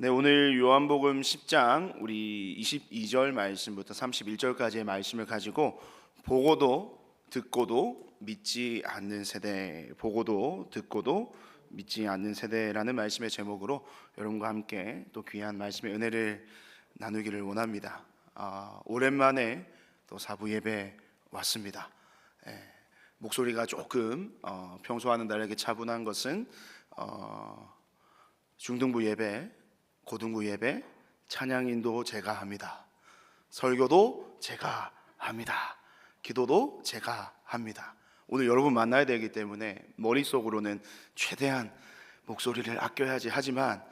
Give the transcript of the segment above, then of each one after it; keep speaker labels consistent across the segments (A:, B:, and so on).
A: 네, 오늘 요한복음 10장 우리 22절 말씀부터 31절까지의 말씀을 가지고 보고도 듣고도 믿지 않는 세대, 보고도 듣고도 믿지 않는 세대라는 말씀의 제목으로 여러분과 함께 또 귀한 말씀의 은혜를 나누기를 원합니다. 오랜만에 또 사부 예배 왔습니다. 목소리가 조금 평소와는 다르게 차분한 것은 중등부 예배, 고등부 예배, 찬양인도 제가 합니다. 설교도 제가 합니다. 기도도 제가 합니다. 오늘 여러분 만나야 되기 때문에 머릿속으로는 최대한 목소리를 아껴야지 하지만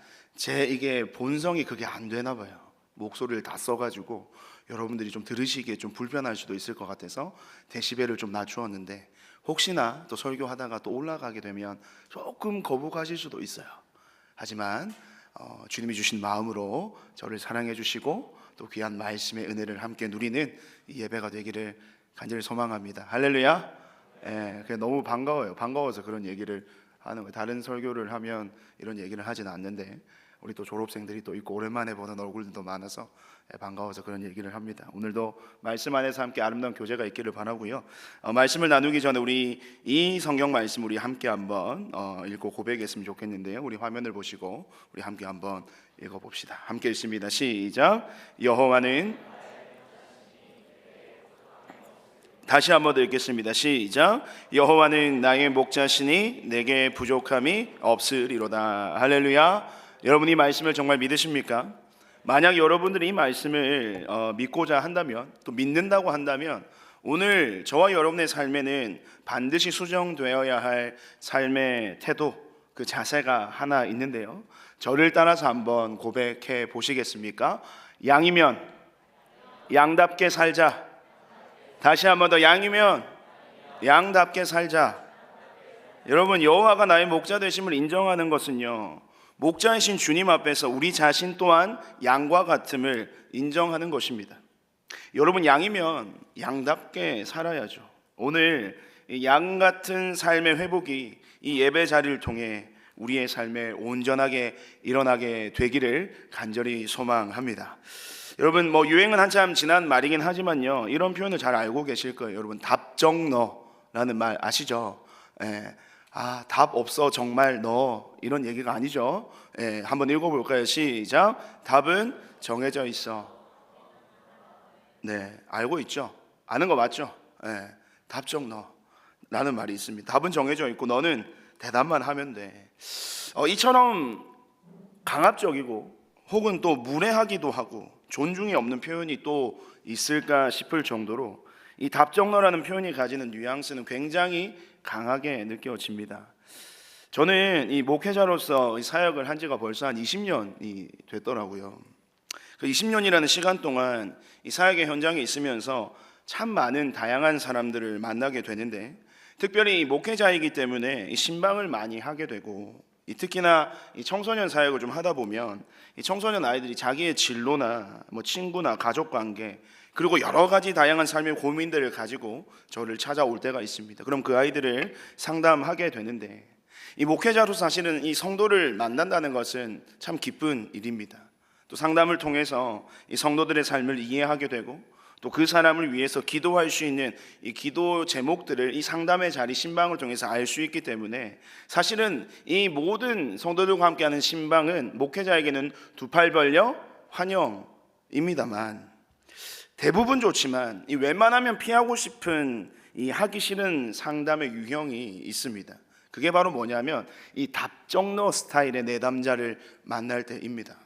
A: 이게 본성이 그게 안 되나 봐요. 목소리를 다 써가지고 여러분들이 좀 들으시기에 좀 불편할 수도 있을 것 같아서 데시벨을 좀 낮추었는데 혹시나 또 설교하다가 또 올라가게 되면 조금 거북하실 수도 있어요. 하지만 주님이 주신 마음으로 저를 사랑해 주시고 또 귀한 말씀의 은혜를 함께 누리는 이 예배가 되기를 간절히 소망합니다. 할렐루야. 그냥 너무 반가워요. 반가워서 그런 얘기를 하는 거예요. 다른 설교를 하면 이런 얘기를 하지는 않는데 우리 또 졸업생들이 또 있고 오랜만에 보는 얼굴들도 많아서 반가워서 그런 얘기를 합니다. 오늘도 말씀 안에서 함께 아름다운 교제가 있기를 바라고요. 말씀을 나누기 전에 우리 이 성경 말씀 우리 함께 한번 읽고 고백했으면 좋겠는데요. 우리 화면을 보시고 우리 함께 한번 읽어봅시다. 함께 읽습니다. 시작. 여호와는 다시 한번 더 읽겠습니다. 시작. 여호와는 나의 목자시니 내게 부족함이 없으리로다. 할렐루야. 여러분이 이 말씀을 정말 믿으십니까? 만약 여러분들이 이 말씀을 믿고자 한다면, 또 믿는다고 한다면 오늘 저와 여러분의 삶에는 반드시 수정되어야 할 삶의 태도, 그 자세가 하나 있는데요. 저를 따라서 한번 고백해 보시겠습니까? 양이면 양답게 살자. 다시 한번 더, 양이면 양답게 살자. 여러분, 여호와가 나의 목자 되심을 인정하는 것은요, 목자이신 주님 앞에서 우리 자신 또한 양과 같음을 인정하는 것입니다. 여러분, 양이면 양답게 살아야죠. 오늘 양 같은 삶의 회복이 이 예배 자리를 통해 우리의 삶에 온전하게 일어나게 되기를 간절히 소망합니다. 여러분, 유행은 한참 지난 말이긴 하지만요, 이런 표현을 잘 알고 계실 거예요. 여러분, 답정너라는 말 아시죠? 답 없어 정말 너, 이런 얘기가 아니죠. 한번 읽어볼까요? 시작. 답은 정해져 있어. 네, 알고 있죠? 아는 거 맞죠? 답정너 라는 말이 있습니다. 답은 정해져 있고 너는 대답만 하면 돼. 이처럼 강압적이고 혹은 또 무례하기도 하고 존중이 없는 표현이 또 있을까 싶을 정도로 이 답정너라는 표현이 가지는 뉘앙스는 굉장히 강하게 느껴집니다. 저는 이 목회자로서 사역을 한 지가 벌써 한 20년이 됐더라고요. 그 20년이라는 시간 동안 이 사역의 현장에 있으면서 참 많은 다양한 사람들을 만나게 되는데, 특별히 목회자이기 때문에 이 신방을 많이 하게 되고, 특히나 이 청소년 사역을 좀 하다 보면 이 청소년 아이들이 자기의 진로나 친구나 가족 관계, 그리고 여러 가지 다양한 삶의 고민들을 가지고 저를 찾아올 때가 있습니다. 그럼 그 아이들을 상담하게 되는데, 이 목회자로서 사실은 이 성도를 만난다는 것은 참 기쁜 일입니다. 또 상담을 통해서 이 성도들의 삶을 이해하게 되고 또 그 사람을 위해서 기도할 수 있는 이 기도 제목들을 이 상담의 자리, 신방을 통해서 알 수 있기 때문에 사실은 이 모든 성도들과 함께하는 신방은 목회자에게는 두 팔 벌려 환영입니다만, 대부분 좋지만 이 웬만하면 피하고 싶은 이 하기 싫은 상담의 유형이 있습니다. 그게 바로 뭐냐면 이 답정너 스타일의 내담자를 만날 때입니다.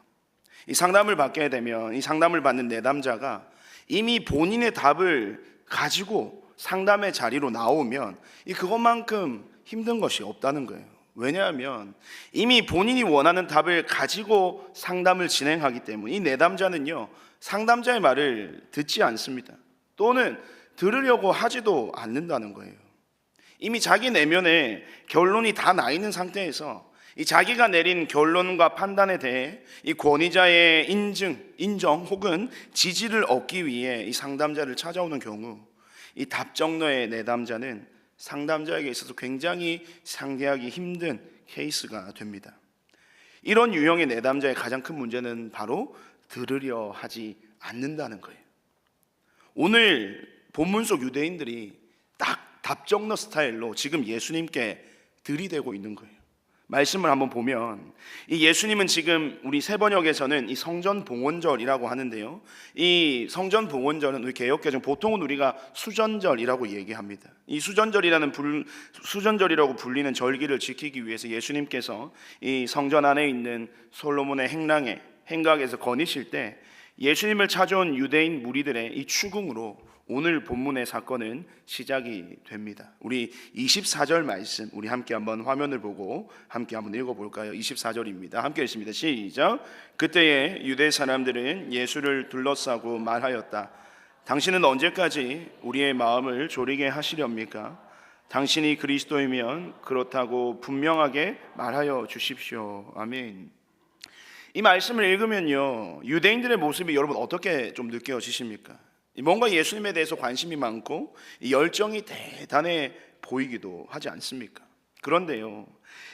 A: 이 상담을 받게 되면 이 상담을 받는 내담자가 이미 본인의 답을 가지고 상담의 자리로 나오면 그것만큼 힘든 것이 없다는 거예요. 왜냐하면 이미 본인이 원하는 답을 가지고 상담을 진행하기 때문에 이 내담자는요, 상담자의 말을 듣지 않습니다. 또는 들으려고 하지도 않는다는 거예요. 이미 자기 내면에 결론이 다 나 있는 상태에서 이 자기가 내린 결론과 판단에 대해 이 권위자의 인정 혹은 지지를 얻기 위해 이 상담자를 찾아오는 경우, 이 답정너의 내담자는 상담자에게 있어서 굉장히 상대하기 힘든 케이스가 됩니다. 이런 유형의 내담자의 가장 큰 문제는 바로 들으려 하지 않는다는 거예요. 오늘 본문 속 유대인들이 딱 답정너 스타일로 지금 예수님께 들이대고 있는 거예요. 말씀을 한번 보면 이 예수님은 지금 우리 세번역에서는 이 성전 봉헌절이라고 하는데요, 이 성전 봉헌절은 우리 개역개정 보통은 우리가 수전절이라고 얘기합니다. 이 수전절이라고 불리는 절기를 지키기 위해서 예수님께서 이 성전 안에 있는 솔로몬의 행각에서 거니실 때 예수님을 찾아온 유대인 무리들의 이 추궁으로 오늘 본문의 사건은 시작이 됩니다. 우리 24절 말씀 우리 함께 한번 화면을 보고 함께 한번 읽어볼까요? 24절입니다. 함께 읽습니다. 시작. 그때에 유대 사람들은 예수를 둘러싸고 말하였다. 당신은 언제까지 우리의 마음을 졸이게 하시렵니까? 당신이 그리스도이면 그렇다고 분명하게 말하여 주십시오. 아멘. 이 말씀을 읽으면요, 유대인들의 모습이 여러분 어떻게 좀 느껴지십니까? 뭔가 예수님에 대해서 관심이 많고 열정이 대단해 보이기도 하지 않습니까? 그런데요,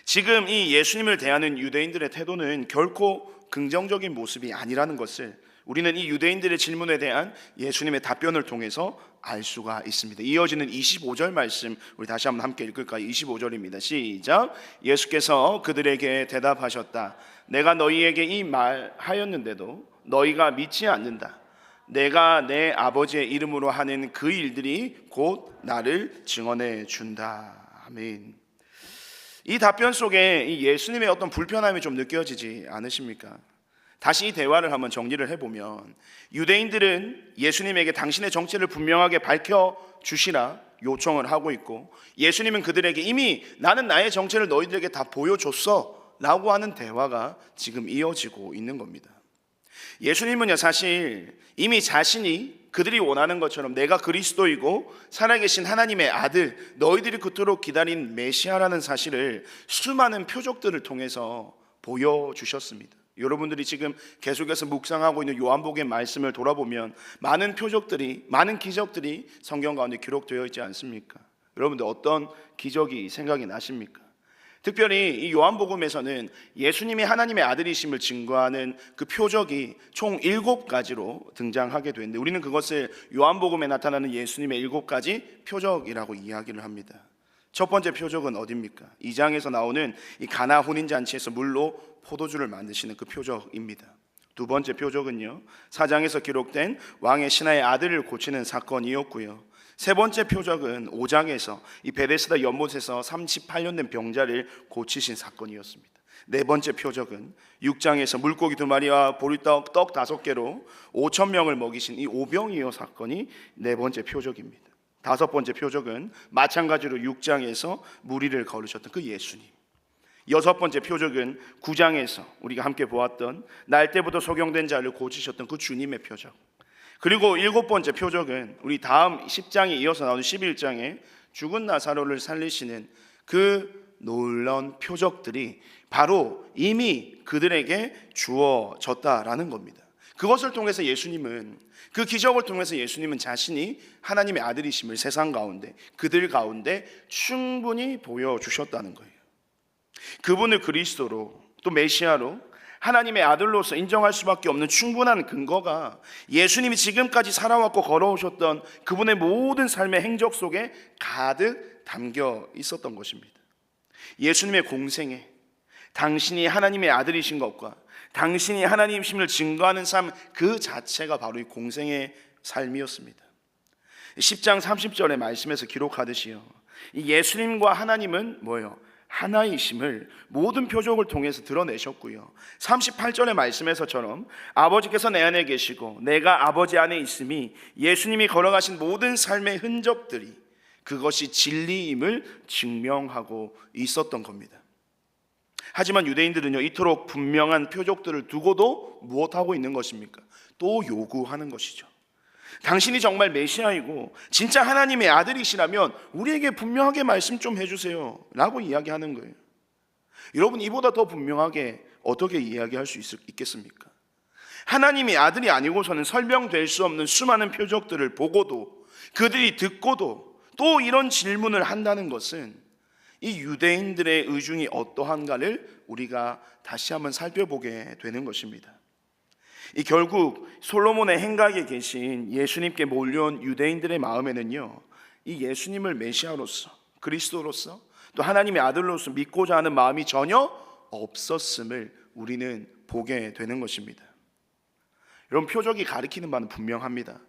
A: 지금 이 예수님을 대하는 유대인들의 태도는 결코 긍정적인 모습이 아니라는 것을 우리는 이 유대인들의 질문에 대한 예수님의 답변을 통해서 알 수가 있습니다. 이어지는 25절 말씀 우리 다시 한번 함께 읽을까요? 25절입니다. 시작. 예수께서 그들에게 대답하셨다. 내가 너희에게 이 말 하였는데도 너희가 믿지 않는다. 내가 내 아버지의 이름으로 하는 그 일들이 곧 나를 증언해 준다. 아멘. 이 답변 속에 이 예수님의 어떤 불편함이 좀 느껴지지 않으십니까? 다시 이 대화를 한번 정리를 해보면 유대인들은 예수님에게 당신의 정체를 분명하게 밝혀주시라 요청을 하고 있고, 예수님은 그들에게 이미 나는 나의 정체를 너희들에게 다 보여줬어 라고 하는 대화가 지금 이어지고 있는 겁니다. 예수님은요, 사실 이미 자신이 그들이 원하는 것처럼 내가 그리스도이고 살아계신 하나님의 아들, 너희들이 그토록 기다린 메시아라는 사실을 수많은 표적들을 통해서 보여주셨습니다. 여러분들이 지금 계속해서 묵상하고 있는 요한복음의 말씀을 돌아보면 많은 표적들이, 많은 기적들이 성경 가운데 기록되어 있지 않습니까? 여러분들 어떤 기적이 생각이 나십니까? 특별히 이 요한복음에서는 예수님이 하나님의 아들이심을 증거하는 그 표적이 총 7가지로 등장하게 되는데, 우리는 그것을 요한복음에 나타나는 예수님의 7가지 표적이라고 이야기를 합니다. 첫 번째 표적은 어디입니까? 2장에서 나오는 이 가나 혼인잔치에서 물로 포도주를 만드시는 그 표적입니다. 두 번째 표적은요, 4장에서 기록된 왕의 신하의 아들을 고치는 사건이었고요. 세 번째 표적은 5장에서 이 베데스다 연못에서 38년 된 병자를 고치신 사건이었습니다. 네 번째 표적은 6장에서 물고기 2마리와 보리떡 5개로 5,000명을 먹이신 이 오병이어 사건이 네 번째 표적입니다. 다섯 번째 표적은 마찬가지로 6장에서 무리를 거르셨던 그 예수님. 여섯 번째 표적은 9장에서 우리가 함께 보았던 날 때부터 소경된 자를 고치셨던 그 주님의 표적. 그리고 7번째 표적은 우리 다음 10장에 이어서 나오는 11장에 죽은 나사로를 살리시는 그 놀라운 표적들이 바로 이미 그들에게 주어졌다라는 겁니다. 그것을 통해서 예수님은, 그 기적을 통해서 예수님은 자신이 하나님의 아들이심을 세상 가운데, 그들 가운데 충분히 보여주셨다는 거예요. 그분을 그리스도로, 또 메시아로, 하나님의 아들로서 인정할 수밖에 없는 충분한 근거가 예수님이 지금까지 살아왔고 걸어오셨던 그분의 모든 삶의 행적 속에 가득 담겨 있었던 것입니다. 예수님의 공생에 당신이 하나님의 아들이신 것과 당신이 하나님이심을 증거하는 삶 그 자체가 바로 이 공생의 삶이었습니다. 10장 30절의 말씀에서 기록하듯이요, 이 예수님과 하나님은 뭐예요? 하나이심을 모든 표적을 통해서 드러내셨고요, 38절의 말씀에서처럼 아버지께서 내 안에 계시고 내가 아버지 안에 있음이 예수님이 걸어가신 모든 삶의 흔적들이 그것이 진리임을 증명하고 있었던 겁니다. 하지만 유대인들은요, 이토록 분명한 표적들을 두고도 무엇하고 있는 것입니까? 또 요구하는 것이죠. 당신이 정말 메시아이고 진짜 하나님의 아들이시라면 우리에게 분명하게 말씀 좀 해주세요 라고 이야기하는 거예요. 여러분, 이보다 더 분명하게 어떻게 이야기할 수 있겠습니까? 하나님의 아들이 아니고서는 설명될 수 없는 수많은 표적들을 보고도, 그들이 듣고도 또 이런 질문을 한다는 것은 이 유대인들의 의중이 어떠한가를 우리가 다시 한번 살펴보게 되는 것입니다. 이 결국 솔로몬의 행각에 계신 예수님께 몰려온 유대인들의 마음에는요, 이 예수님을 메시아로서, 그리스도로서, 또 하나님의 아들로서 믿고자 하는 마음이 전혀 없었음을 우리는 보게 되는 것입니다. 여러분, 표적이 가리키는 바는 분명합니다.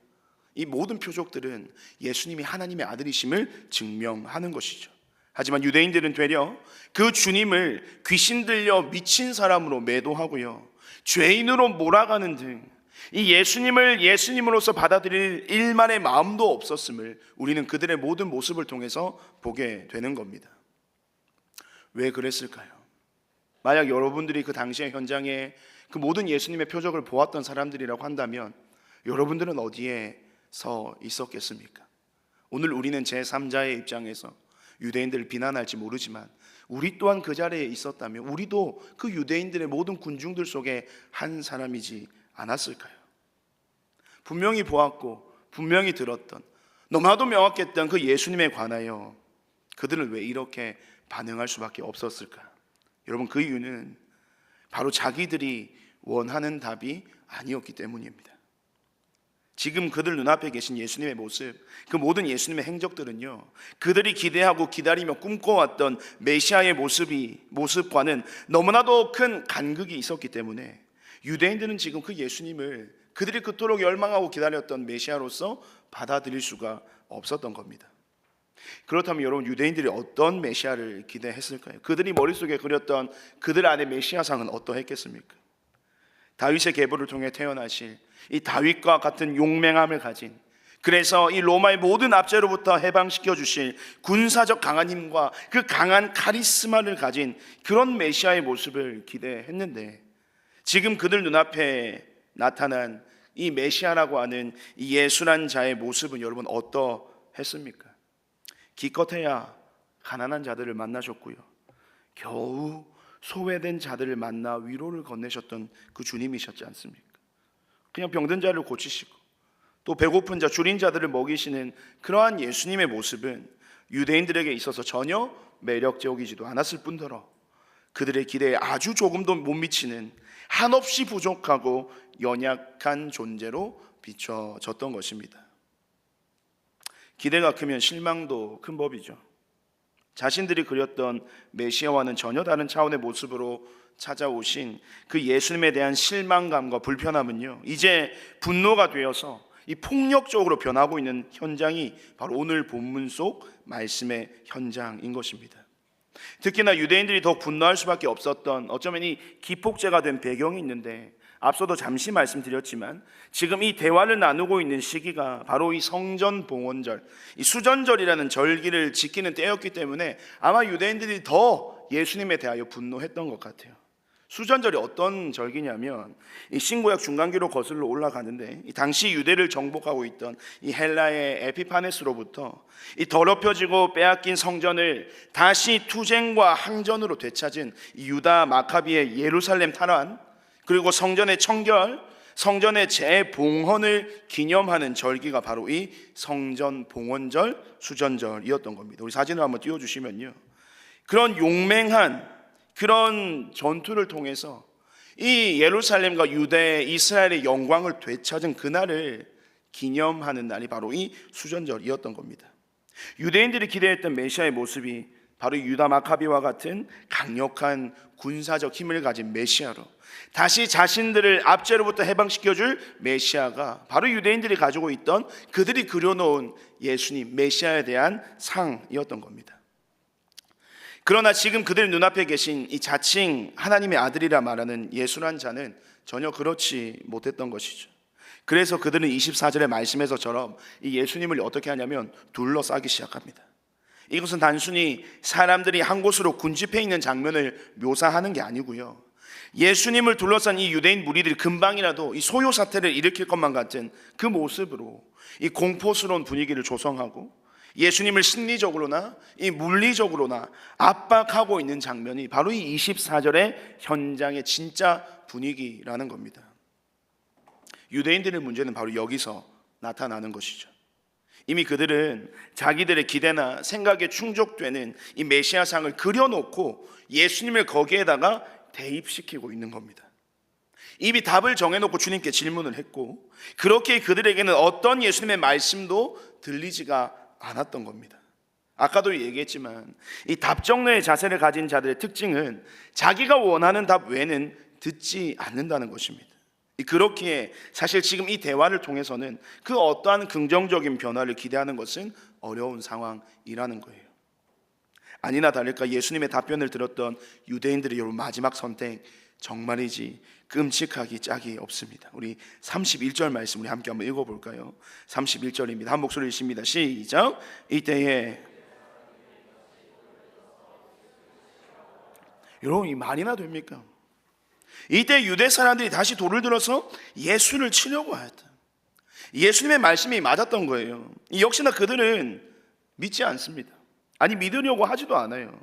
A: 이 모든 표적들은 예수님이 하나님의 아들이심을 증명하는 것이죠. 하지만 유대인들은 되려 그 주님을 귀신 들려 미친 사람으로 매도하고요, 죄인으로 몰아가는 등 이 예수님을 예수님으로서 받아들일 일만의 마음도 없었음을 우리는 그들의 모든 모습을 통해서 보게 되는 겁니다. 왜 그랬을까요? 만약 여러분들이 그 당시의 현장에 그 모든 예수님의 표적을 보았던 사람들이라고 한다면 여러분들은 어디에 서 있었겠습니까? 오늘 우리는 제3자의 입장에서 유대인들을 비난할지 모르지만 우리 또한 그 자리에 있었다면 우리도 그 유대인들의 모든 군중들 속에 한 사람이지 않았을까요? 분명히 보았고 분명히 들었던, 너무나도 명확했던 그 예수님에 관하여 그들은 왜 이렇게 반응할 수밖에 없었을까? 여러분, 그 이유는 바로 자기들이 원하는 답이 아니었기 때문입니다. 지금 그들 눈앞에 계신 예수님의 모습, 그 모든 예수님의 행적들은요, 그들이 기대하고 기다리며 꿈꿔왔던 메시아의 모습과는 너무나도 큰 간극이 있었기 때문에 유대인들은 지금 그 예수님을 그들이 그토록 열망하고 기다렸던 메시아로서 받아들일 수가 없었던 겁니다. 그렇다면 여러분, 유대인들이 어떤 메시아를 기대했을까요? 그들이 머릿속에 그렸던 그들 안의 메시아상은 어떠했겠습니까? 다윗의 계보를 통해 태어나실 이 다윗과 같은 용맹함을 가진, 그래서 이 로마의 모든 압제로부터 해방시켜 주실 군사적 강한 힘과 그 강한 카리스마를 가진 그런 메시아의 모습을 기대했는데, 지금 그들 눈앞에 나타난 이 메시아라고 하는 이 예수란 자의 모습은 여러분 어떠했습니까? 기껏해야 가난한 자들을 만나셨고요, 겨우 소외된 자들을 만나 위로를 건네셨던 그 주님이셨지 않습니까? 그냥 병든 자를 고치시고 또 배고픈 자, 줄인 자들을 먹이시는 그러한 예수님의 모습은 유대인들에게 있어서 전혀 매력적이지도 않았을 뿐더러 그들의 기대에 아주 조금도 못 미치는 한없이 부족하고 연약한 존재로 비춰졌던 것입니다. 기대가 크면 실망도 큰 법이죠. 자신들이 그렸던 메시아와는 전혀 다른 차원의 모습으로 찾아오신 그 예수님에 대한 실망감과 불편함은요, 이제 분노가 되어서 이 폭력적으로 변하고 있는 현장이 바로 오늘 본문 속 말씀의 현장인 것입니다. 특히나 유대인들이 더욱 분노할 수밖에 없었던, 어쩌면 이 기폭제가 된 배경이 있는데, 앞서도 잠시 말씀드렸지만 지금 이 대화를 나누고 있는 시기가 바로 이 성전 봉헌절, 이 수전절이라는 절기를 지키는 때였기 때문에 아마 유대인들이 더 예수님에 대하여 분노했던 것 같아요. 수전절이 어떤 절기냐면 이 신구약 중간기로 거슬러 올라가는데, 이 당시 유대를 정복하고 있던 이 헬라의 에피파네스로부터 이 더럽혀지고 빼앗긴 성전을 다시 투쟁과 항전으로 되찾은 이 유다 마카비의 예루살렘 탈환, 그리고 성전의 청결, 성전의 재봉헌을 기념하는 절기가 바로 이 성전 봉헌절, 수전절이었던 겁니다. 우리 사진을 한번 띄워주시면요, 그런 용맹한 그런 전투를 통해서 이 예루살렘과 유대, 이스라엘의 영광을 되찾은 그날을 기념하는 날이 바로 이 수전절이었던 겁니다. 유대인들이 기대했던 메시아의 모습이 바로 유다 마카비와 같은 강력한 군사적 힘을 가진 메시아로, 다시 자신들을 압제로부터 해방시켜줄 메시아가 바로 유대인들이 가지고 있던, 그들이 그려놓은 예수님, 메시아에 대한 상이었던 겁니다. 그러나 지금 그들 눈앞에 계신 이 자칭 하나님의 아들이라 말하는 예수란 자는 전혀 그렇지 못했던 것이죠. 그래서 그들은 24절의 말씀에서처럼 이 예수님을 어떻게 하냐면 둘러싸기 시작합니다. 이것은 단순히 사람들이 한 곳으로 군집해 있는 장면을 묘사하는 게 아니고요, 예수님을 둘러싼 이 유대인 무리들이 금방이라도 이 소요 사태를 일으킬 것만 같은 그 모습으로 이 공포스러운 분위기를 조성하고 예수님을 심리적으로나 이 물리적으로나 압박하고 있는 장면이 바로 이 24절의 현장의 진짜 분위기라는 겁니다. 유대인들의 문제는 바로 여기서 나타나는 것이죠. 이미 그들은 자기들의 기대나 생각에 충족되는 이 메시아상을 그려놓고 예수님을 거기에다가 대입시키고 있는 겁니다. 이미 답을 정해놓고 주님께 질문을 했고, 그렇게 그들에게는 어떤 예수님의 말씀도 들리지가 않았던 겁니다. 아까도 얘기했지만 이 답정너의 자세를 가진 자들의 특징은 자기가 원하는 답 외에는 듣지 않는다는 것입니다. 그렇기에 사실 지금 이 대화를 통해서는 그 어떠한 긍정적인 변화를 기대하는 것은 어려운 상황이라는 거예요. 아니나 다를까 예수님의 답변을 들었던 유대인들의 여러분 마지막 선택 정말이지 끔찍하기 짝이 없습니다. 우리 31절 말씀 우리 함께 한번 읽어볼까요? 31절입니다. 한 목소리 읽습니다. 시작. 이때에 여러분 이 말이나 됩니까? 이때 유대 사람들이 다시 돌을 들어서 예수를 치려고 하였다. 예수님의 말씀이 맞았던 거예요. 역시나 그들은 믿지 않습니다. 아니 믿으려고 하지도 않아요.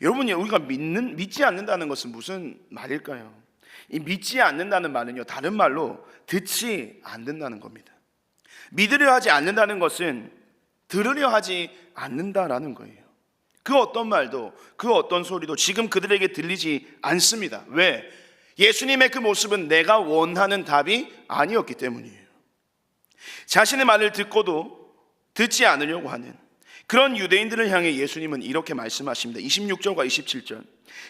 A: 여러분이 우리가 믿지 않는다는 것은 무슨 말일까요? 이 믿지 않는다는 말은요, 다른 말로 듣지 않는다는 겁니다. 믿으려 하지 않는다는 것은 들으려 하지 않는다라는 거예요. 그 어떤 말도 그 어떤 소리도 지금 그들에게 들리지 않습니다. 왜? 예수님의 그 모습은 내가 원하는 답이 아니었기 때문이에요. 자신의 말을 듣고도 듣지 않으려고 하는 그런 유대인들을 향해 예수님은 이렇게 말씀하십니다. 26절과 27절.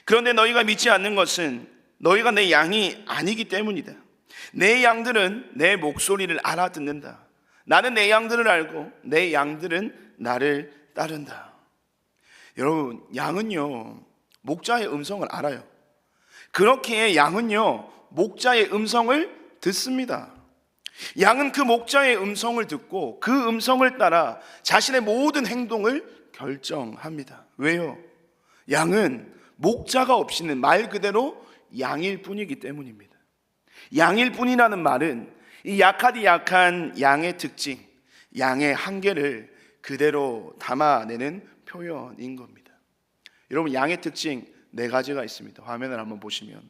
A: 그런데 너희가 믿지 않는 것은 너희가 내 양이 아니기 때문이다. 내 양들은 내 목소리를 알아듣는다. 나는 내 양들을 알고 내 양들은 나를 따른다. 여러분, 양은요 목자의 음성을 알아요. 그렇기에 양은요 목자의 음성을 듣습니다. 양은 그 목자의 음성을 듣고 그 음성을 따라 자신의 모든 행동을 결정합니다. 왜요? 양은 목자가 없이는 말 그대로 양일 뿐이기 때문입니다. 양일 뿐이라는 말은 이 약하디 약한 양의 특징, 양의 한계를 그대로 담아내는 표현인 겁니다. 여러분, 양의 특징 4가지가 있습니다. 화면을 한번 보시면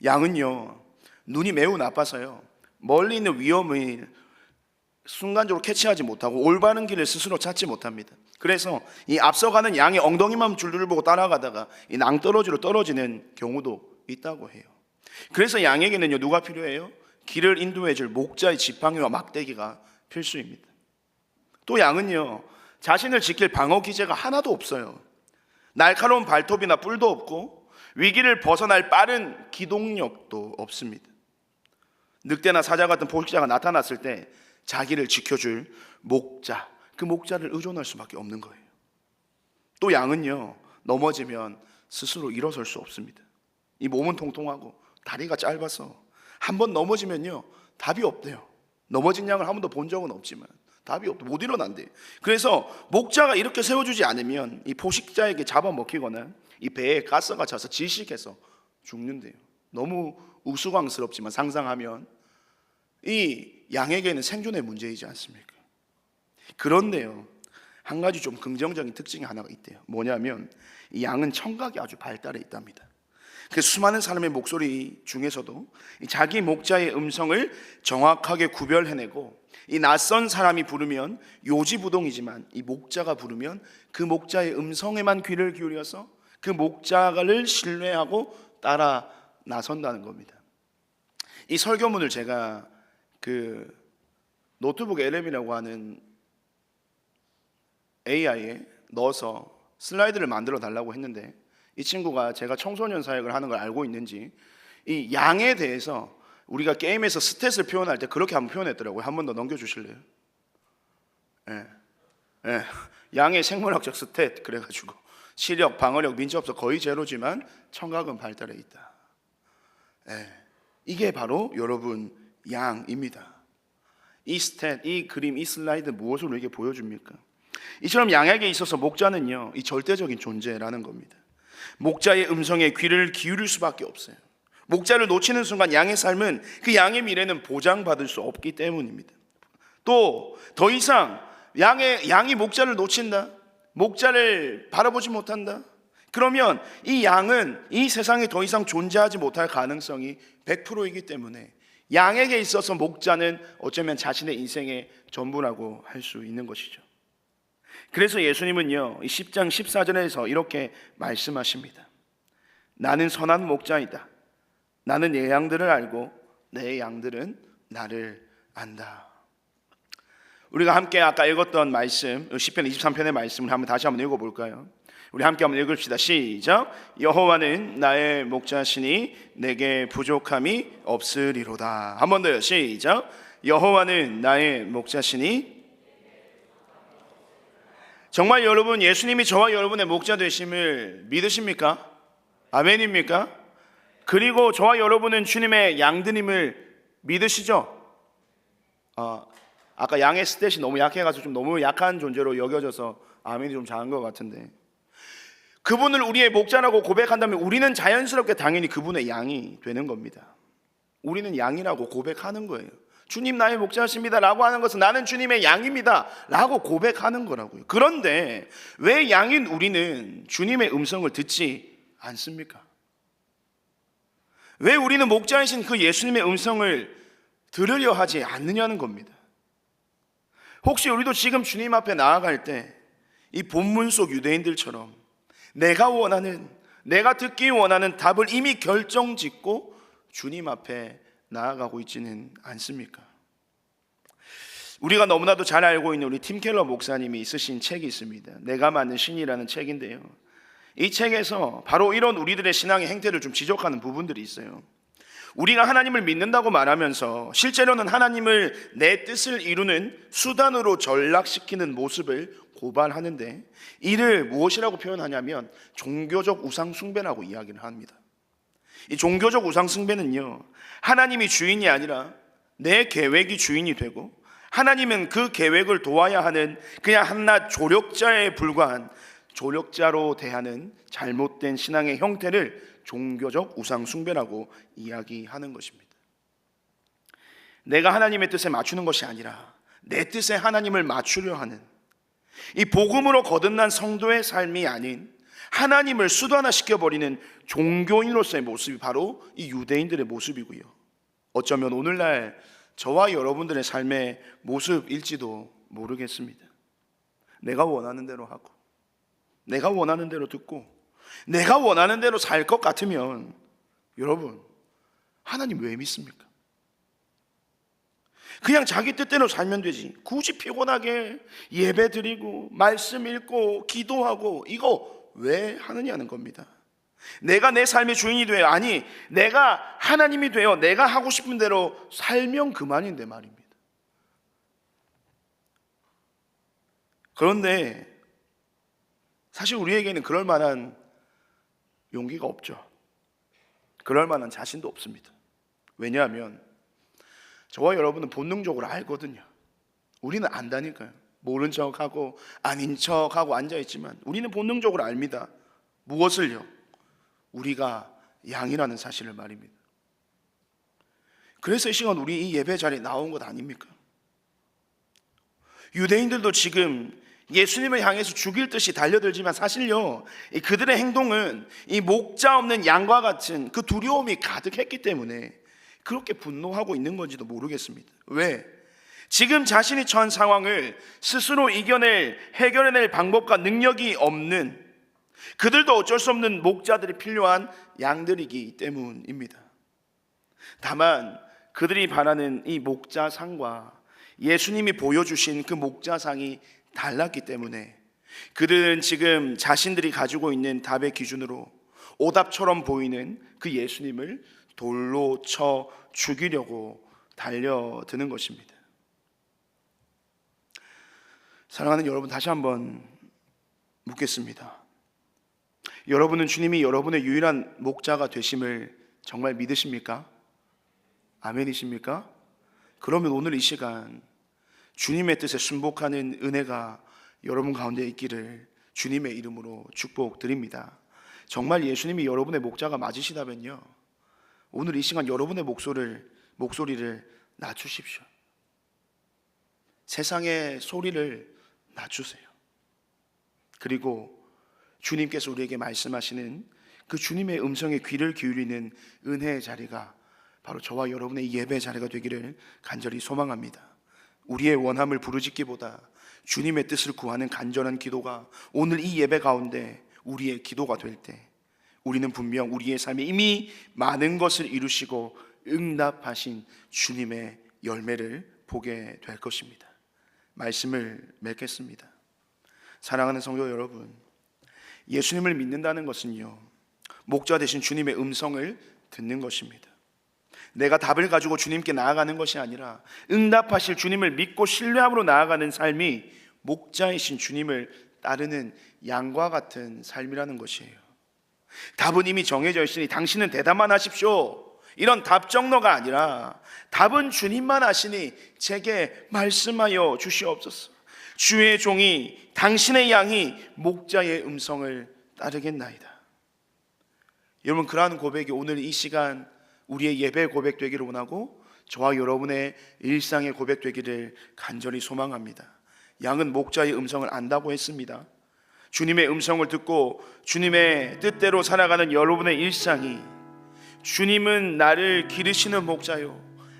A: 양은요 눈이 매우 나빠서요 멀리 있는 위험을 순간적으로 캐치하지 못하고 올바른 길을 스스로 찾지 못합니다. 그래서 이 앞서가는 양의 엉덩이만 줄줄을 보고 따라가다가 이 낭떠러지로 떨어지는 경우도 있다고 해요. 그래서 양에게는요 누가 필요해요? 길을 인도해줄 목자의 지팡이와 막대기가 필수입니다. 또 양은요 자신을 지킬 방어 기제가 하나도 없어요. 날카로운 발톱이나 뿔도 없고 위기를 벗어날 빠른 기동력도 없습니다. 늑대나 사자 같은 포식자가 나타났을 때 자기를 지켜줄 목자, 그 목자를 의존할 수밖에 없는 거예요. 또 양은요 넘어지면 스스로 일어설 수 없습니다. 이 몸은 통통하고 다리가 짧아서 한번 넘어지면요 답이 없대요. 넘어진 양을 한 번도 본 적은 없지만 답이 없대, 못 일어난대. 그래서 목자가 이렇게 세워주지 않으면 이 포식자에게 잡아먹히거나 이 배에 가스가 차서 질식해서 죽는데요. 너무 우스꽝스럽지만 상상하면 이 양에게는 생존의 문제이지 않습니까? 그런데요 한 가지 좀 긍정적인 특징이 하나가 있대요. 뭐냐면 이 양은 청각이 아주 발달해 있답니다. 그 수많은 사람의 목소리 중에서도 자기 목자의 음성을 정확하게 구별해내고 이 낯선 사람이 부르면 요지부동이지만 이 목자가 부르면 그 목자의 음성에만 귀를 기울여서 그 목자를 신뢰하고 따라 나선다는 겁니다. 이 설교문을 제가 그 노트북 LM이라고 하는 AI에 넣어서 슬라이드를 만들어 달라고 했는데 이 친구가 제가 청소년 사역을 하는 걸 알고 있는지 이 양에 대해서 우리가 게임에서 스탯을 표현할 때 그렇게 한번 표현했더라고요. 한 번 더 넘겨주실래요? 예. 양의 생물학적 스탯 그래가지고 시력, 방어력, 민첩도 거의 제로지만 청각은 발달해 있다. 이게 바로 여러분 양입니다. 이 스탯, 이 그림, 이 슬라이드 무엇을 우리에게 보여줍니까? 이처럼 양에게 있어서 목자는요 이 절대적인 존재라는 겁니다. 목자의 음성에 귀를 기울일 수밖에 없어요. 목자를 놓치는 순간 양의 삶은 그 양의 미래는 보장받을 수 없기 때문입니다. 또 더 이상 양이 목자를 놓친다, 목자를 바라보지 못한다, 그러면 이 양은 이 세상에 더 이상 존재하지 못할 가능성이 100%이기 때문에 양에게 있어서 목자는 어쩌면 자신의 인생의 전부라고 할 수 있는 것이죠. 그래서 예수님은요, 이 10장 14절에서 이렇게 말씀하십니다. 나는 선한 목자이다. 나는 내 양들을 알고 내 양들은 나를 안다. 우리가 함께 아까 읽었던 말씀, 시편 23편의 말씀을 다시 한번 읽어볼까요? 우리 함께 한번 읽읍시다. 시작. 여호와는 나의 목자시니 내게 부족함이 없으리로다. 한 번 더요. 시작. 여호와는 나의 목자시니. 정말 여러분, 예수님이 저와 여러분의 목자 되심을 믿으십니까? 아멘입니까? 그리고 저와 여러분은 주님의 양들임을 믿으시죠? 아까 양의 스탯이 너무 약해가지고 좀 너무 약한 존재로 여겨져서 아멘이 좀 작은 것 같은데, 그분을 우리의 목자라고 고백한다면 우리는 자연스럽게 당연히 그분의 양이 되는 겁니다. 우리는 양이라고 고백하는 거예요. 주님 나의 목자십니다 라고 하는 것은 나는 주님의 양입니다 라고 고백하는 거라고요. 그런데 왜 양인 우리는 주님의 음성을 듣지 않습니까? 왜 우리는 목자이신 그 예수님의 음성을 들으려 하지 않느냐는 겁니다. 혹시 우리도 지금 주님 앞에 나아갈 때 이 본문 속 유대인들처럼 내가 듣기 원하는 답을 이미 결정짓고 주님 앞에 나아가고 있지는 않습니까? 우리가 너무나도 잘 알고 있는 우리 팀 켈러 목사님이 쓰신 책이 있습니다. 내가 만든 신이라는 책인데요, 이 책에서 바로 이런 우리들의 신앙의 행태를 좀 지적하는 부분들이 있어요. 우리가 하나님을 믿는다고 말하면서 실제로는 하나님을 내 뜻을 이루는 수단으로 전락시키는 모습을 고발하는데, 이를 무엇이라고 표현하냐면 종교적 우상 숭배라고 이야기를 합니다. 이 종교적 우상 숭배는요, 하나님이 주인이 아니라 내 계획이 주인이 되고 하나님은 그 계획을 도와야 하는 그냥 한낱 조력자에 불과한 조력자로 대하는 잘못된 신앙의 형태를 종교적 우상 숭배라고 이야기하는 것입니다. 내가 하나님의 뜻에 맞추는 것이 아니라 내 뜻에 하나님을 맞추려 하는, 이 복음으로 거듭난 성도의 삶이 아닌 하나님을 수단화시켜버리는 종교인으로서의 모습이 바로 이 유대인들의 모습이고요, 어쩌면 오늘날 저와 여러분들의 삶의 모습일지도 모르겠습니다. 내가 원하는 대로 하고 내가 원하는 대로 듣고 내가 원하는 대로 살 것 같으면 여러분, 하나님 왜 믿습니까? 그냥 자기 뜻대로 살면 되지, 굳이 피곤하게 예배 드리고 말씀 읽고 기도하고 이거 왜 하느냐는 겁니다. 내가 내 삶의 주인이 돼요? 아니, 내가 하나님이 되어 내가 하고 싶은 대로 살면 그만인데 말입니다. 그런데 사실 우리에게는 그럴 만한 용기가 없죠. 그럴 만한 자신도 없습니다. 왜냐하면 저와 여러분은 본능적으로 알거든요. 우리는 안다니까요. 모른 척하고 아닌 척하고 앉아있지만 우리는 본능적으로 압니다. 무엇을요? 우리가 양이라는 사실을 말입니다. 그래서 이 시간 우리 이 예배 자리에 나온 것 아닙니까? 유대인들도 지금 예수님을 향해서 죽일 듯이 달려들지만 사실요, 그들의 행동은 이 목자 없는 양과 같은 그 두려움이 가득했기 때문에 그렇게 분노하고 있는 건지도 모르겠습니다. 왜? 지금 자신이 처한 상황을 스스로 해결해낼 방법과 능력이 없는, 그들도 어쩔 수 없는 목자들이 필요한 양들이기 때문입니다. 다만 그들이 바라는 이 목자상과 예수님이 보여주신 그 목자상이 달랐기 때문에 그들은 지금 자신들이 가지고 있는 답의 기준으로 오답처럼 보이는 그 예수님을 돌로 쳐 죽이려고 달려드는 것입니다. 사랑하는 여러분, 다시 한번 묻겠습니다. 여러분은 주님이 여러분의 유일한 목자가 되심을 정말 믿으십니까? 아멘이십니까? 그러면 오늘 이 시간 주님의 뜻에 순복하는 은혜가 여러분 가운데 있기를 주님의 이름으로 축복드립니다. 정말 예수님이 여러분의 목자가 맞으시다면요, 오늘 이 시간 여러분의 목소리를 낮추십시오. 세상의 소리를 낮추세요. 그리고 주님께서 우리에게 말씀하시는 그 주님의 음성에 귀를 기울이는 은혜의 자리가 바로 저와 여러분의 예배 자리가 되기를 간절히 소망합니다. 우리의 원함을 부르짖기보다 주님의 뜻을 구하는 간절한 기도가 오늘 이 예배 가운데 우리의 기도가 될 때 우리는 분명 우리의 삶에 이미 많은 것을 이루시고 응답하신 주님의 열매를 보게 될 것입니다. 말씀을 맺겠습니다. 사랑하는 성도 여러분, 예수님을 믿는다는 것은요, 목자 되신 주님의 음성을 듣는 것입니다. 내가 답을 가지고 주님께 나아가는 것이 아니라 응답하실 주님을 믿고 신뢰함으로 나아가는 삶이 목자이신 주님을 따르는 양과 같은 삶이라는 것이에요. 답은 이미 정해져 있으니 당신은 대답만 하십시오, 이런 답정너가 아니라 답은 주님만 아시니 제게 말씀하여 주시옵소서. 주의 종이 당신의 양이 목자의 음성을 따르겠나이다. 여러분, 그러한 고백이 오늘 이 시간 우리의 예배 고백 되기를 원하고 저와 여러분의 일상의 고백 되기를 간절히 소망합니다. 양은 목자의 음성을 안다고 했습니다. 주님의 음성을 듣고 주님의 뜻대로 살아가는 여러분의 일상이, 주님은 나를 기르시는 목자요,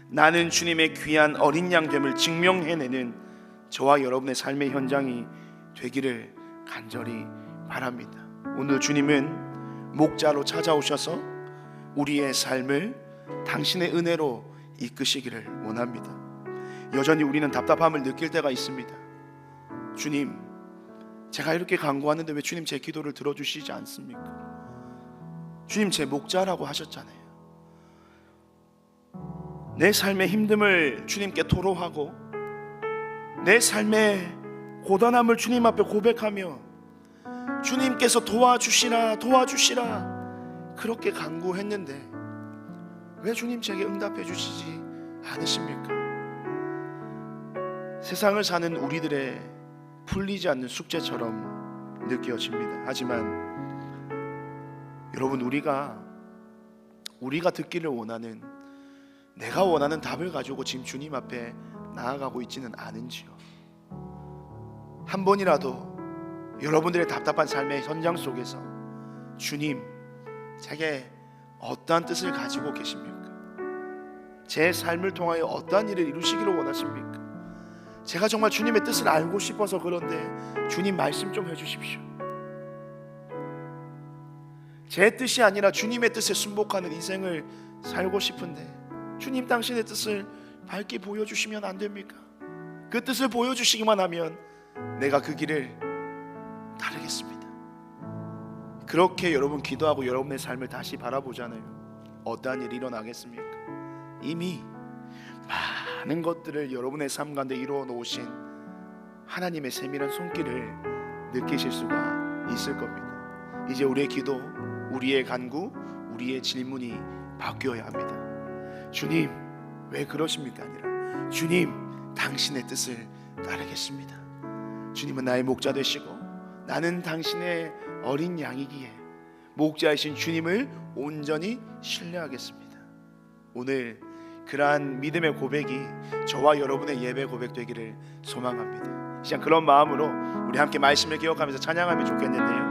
A: 나는 주님의 귀한 어린 양됨을 증명해내는 저와 여러분의 삶의 현장이 되기를 간절히 바랍니다. 오늘 주님은 목자로 찾아오셔서 우리의 삶을 당신의 은혜로 이끄시기를 원합니다. 여전히 우리는 답답함을 느낄 때가 있습니다. 주님, 제가 이렇게 간구하는데 왜 주님 제 기도를 들어주시지 않습니까? 주님, 제 목자라고 하셨잖아요. 내 삶의 힘듦을 주님께 토로하고 내 삶의 고단함을 주님 앞에 고백하며 주님께서 도와주시라 도와주시라 그렇게 간구했는데 왜 주님 제게 응답해 주시지 않으십니까? 세상을 사는 우리들의 풀리지 않는 숙제처럼 느껴집니다. 하지만 여러분, 우리가 듣기를 원하는, 내가 원하는 답을 가지고 지금 주님 앞에 나아가고 있지는 않은지요? 한 번이라도 여러분들의 답답한 삶의 현장 속에서 주님, 제게 어떠한 뜻을 가지고 계십니까? 제 삶을 통하여 어떠한 일을 이루시기를 원하십니까? 제가 정말 주님의 뜻을 알고 싶어서 그런데 주님 말씀 좀 해주십시오. 제 뜻이 아니라 주님의 뜻에 순복하는 인생을 살고 싶은데 주님 당신의 뜻을 밝게 보여주시면 안 됩니까? 그 뜻을 보여주시기만 하면 내가 그 길을 따르겠습니다. 그렇게 여러분 기도하고 여러분의 삶을 다시 바라보잖아요. 어떠한 일이 일어나겠습니까? 이미 많은 것들을 여러분의 삶 가운데 이루어 놓으신 하나님의 세밀한 손길을 느끼실 수가 있을 겁니다. 이제 우리의 기도, 우리의 간구, 우리의 질문이 바뀌어야 합니다. 주님, 왜 그러십니까? 아니라 주님, 당신의 뜻을 따르겠습니다. 주님은 나의 목자 되시고 나는 당신의 어린 양이기에 목자이신 주님을 온전히 신뢰하겠습니다. 오늘 그러한 믿음의 고백이 저와 여러분의 예배 고백 되기를 소망합니다. 시간 그런 마음으로 우리 함께 말씀을 기억하면서 찬양하면 좋겠는데요.